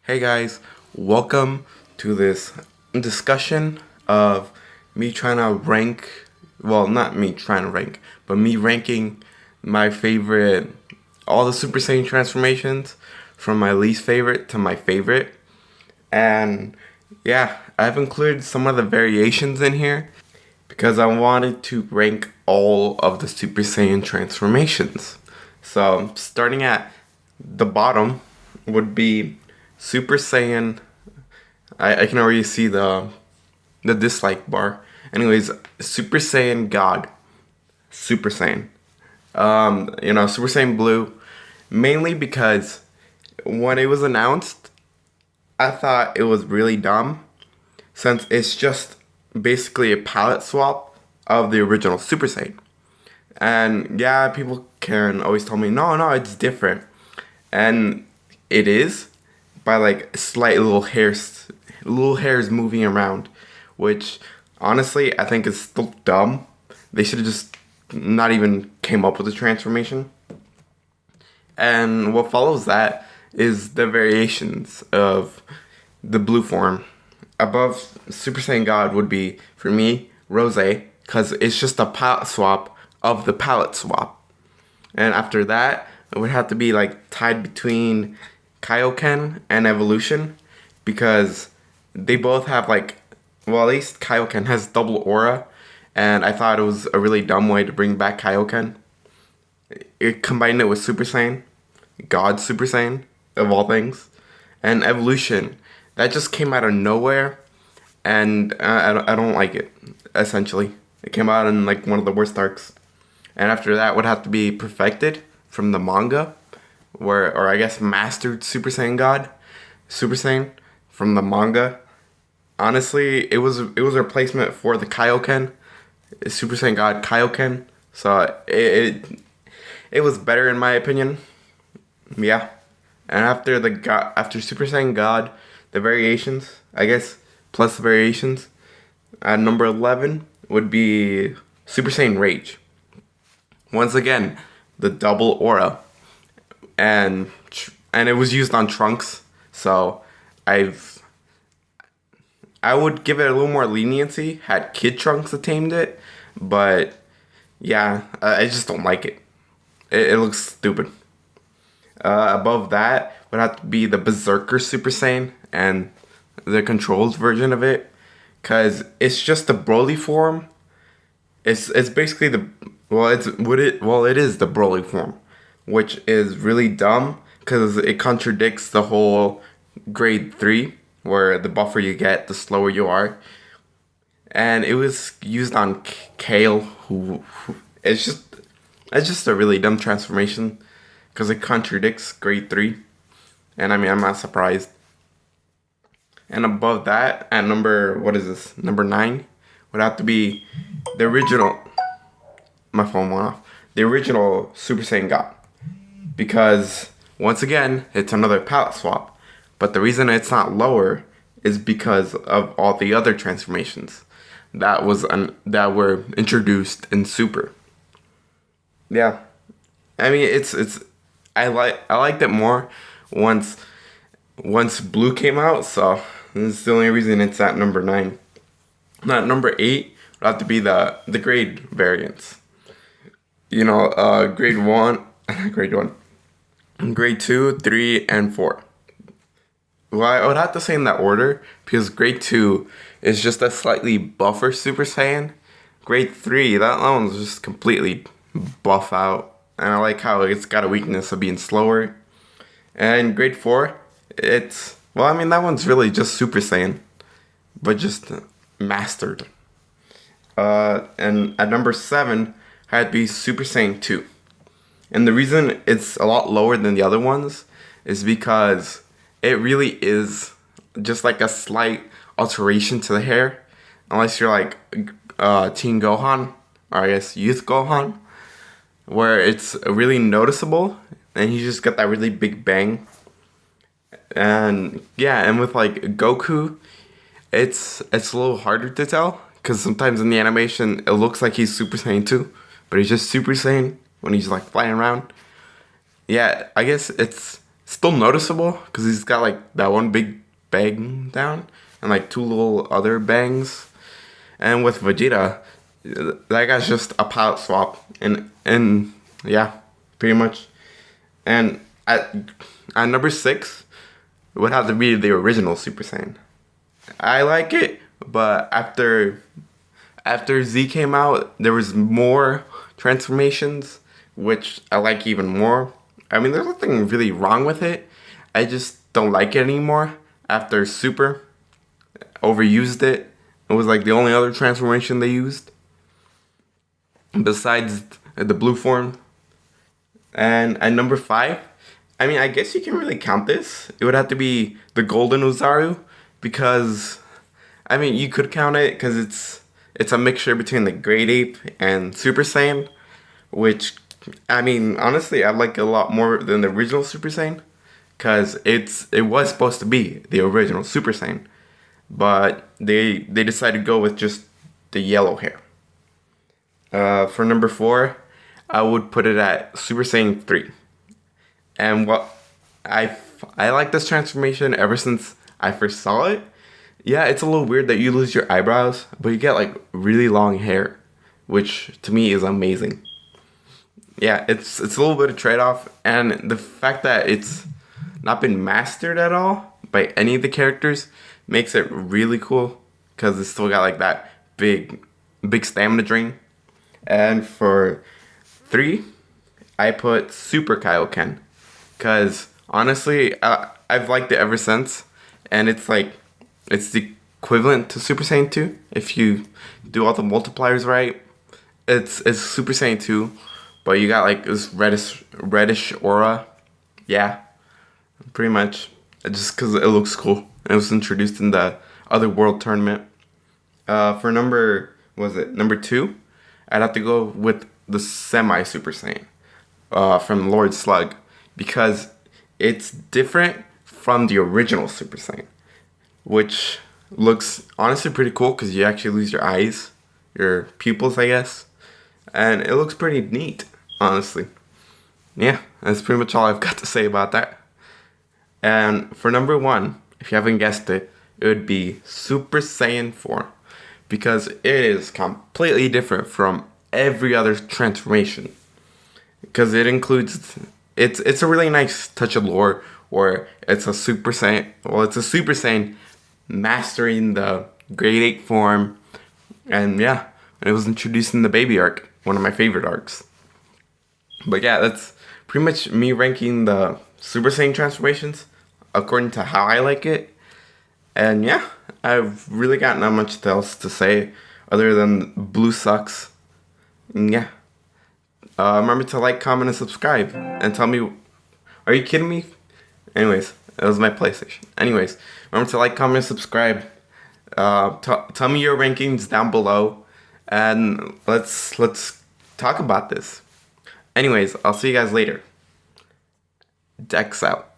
Hey guys, welcome to this discussion of me trying to rank, well, not me trying to rank, but me ranking my favorite, all the Super Saiyan transformations from my least favorite to my favorite. And yeah, I've included some of the variations in here because I wanted to rank all of the Super Saiyan transformations. So starting at the bottom would be Super Saiyan. I can already see the dislike bar. Anyways, Super Saiyan God. Super Saiyan. Super Saiyan Blue. Mainly because when it was announced, I thought it was really dumb. Since it's just basically a palette swap of the original Super Saiyan. And yeah, people can always tell me, no, it's different. And it is by like slight little hairs moving around, which honestly I think is still dumb. They should have just not even came up with the transformation. And what follows that is the variations of the blue form. Above Super Saiyan God would be, for me, Rose, because it's just a palette swap of the palette swap. And after that, it would have to be like tied between Kaioken and Evolution, because they both have well, at least Kaioken has double aura, and I thought it was a really dumb way to bring back Kaioken. It combined it with Super Saiyan, God Super Saiyan, of all things, and Evolution. That just came out of nowhere, and I don't like it, essentially. It came out in like one of the worst arcs. And after that would have to be Perfected from the manga, or I guess Mastered Super Saiyan God, Super Saiyan from the manga. Honestly, it was a replacement for the Kaioken, Super Saiyan God Kaioken. So it was better in my opinion. Yeah. And after Super Saiyan God, the variations, I guess, plus the variations, at number 11 would be Super Saiyan Rage. Once again, the double aura, and it was used on Trunks, so I would give it a little more leniency had Kid Trunks attained it, but yeah, I just don't like it. It looks stupid. Above that would have to be the Berserker Super Saiyan and the controlled version of it, because it's just the Broly form. It's basically it is the Broly form, which is really dumb because it contradicts the whole grade 3, where the buffer you get, the slower you are. And it was used on Kale, who it's just a really dumb transformation because it contradicts grade 3. And I mean, I'm not surprised. And above that, at number 9, would have to be the original. My phone went off. The original Super Saiyan God. Because, once again, it's another palette swap. But the reason it's not lower is because of all the other transformations that were introduced in Super. Yeah. I mean, I liked it more once Blue came out, so this is the only reason it's at number 9. Now, at number 8 would have to be the grade variants. Grade 1, grade 1, grade 2, 3, and 4. Well, I would have to say in that order, because grade 2 is just a slightly buffer Super Saiyan. Grade 3, that one's just completely buff out. And I like how it's got a weakness of being slower. And grade 4, that one's really just Super Saiyan, but just mastered. And at number 7, had to be Super Saiyan 2. And the reason it's a lot lower than the other ones is because it really is just like a slight alteration to the hair. Unless you're like Teen Gohan, or I guess Youth Gohan, where it's really noticeable and you just got that really big bang. And yeah, and with like Goku, it's a little harder to tell, because sometimes in the animation it looks like he's Super Saiyan 2, but he's just Super Saiyan when he's like flying around. Yeah, I guess it's still noticeable because he's got like that one big bang down and like two little other bangs. And with Vegeta, that guy's just a palette swap, and yeah, pretty much. And at number 6, it would have to be the original Super Saiyan. I like it, but after Z came out, there was more transformations, which I like even more. I mean, there's nothing really wrong with it. I just don't like it anymore. After Super overused it, it was like the only other transformation they used besides the blue form. And at number 5, I mean, I guess you can really count this. It would have to be the Golden Uzaru because, I mean, you could count it because it's a mixture between the Great Ape and Super Saiyan, which, I mean, honestly, I like a lot more than the original Super Saiyan because it was supposed to be the original Super Saiyan, but they decided to go with just the yellow hair. For number 4, I would put it at Super Saiyan 3. And what I like this transformation ever since I first saw it. Yeah, it's a little weird that you lose your eyebrows, but you get like really long hair, which to me is amazing. Yeah, it's a little bit of trade-off, and the fact that it's not been mastered at all by any of the characters makes it really cool because it's still got like that big stamina drain. And for 3, I put Super Kaioken because honestly, I've liked it ever since, and it's the equivalent to Super Saiyan 2 if you do all the multipliers right. It's Super Saiyan 2, but you got like this reddish aura. Yeah, pretty much. Just because it looks cool. It was introduced in the Other World tournament. For number 2, I'd have to go with the Semi Super Saiyan from Lord Slug because it's different from the original Super Saiyan, which looks honestly pretty cool because you actually lose your eyes, your pupils, I guess, and it looks pretty neat, honestly. Yeah, that's pretty much all I've got to say about that. And for number 1, if you haven't guessed it, it would be Super Saiyan 4 because it is completely different from every other transformation because it includes it's a really nice touch of lore where it's a Super Saiyan mastering the Great Ape form, and yeah, it was introduced in the baby arc, one of my favorite arcs. But yeah, that's pretty much me ranking the Super Saiyan transformations according to how I like it. And yeah, I've really got not much else to say other than blue sucks. And yeah. Remember to like, comment, and subscribe. And tell me, are you kidding me? Anyways, that was my PlayStation. Anyways, remember to like, comment, and subscribe. Tell me your rankings down below. And let's talk about this. Anyways, I'll see you guys later. Dex out.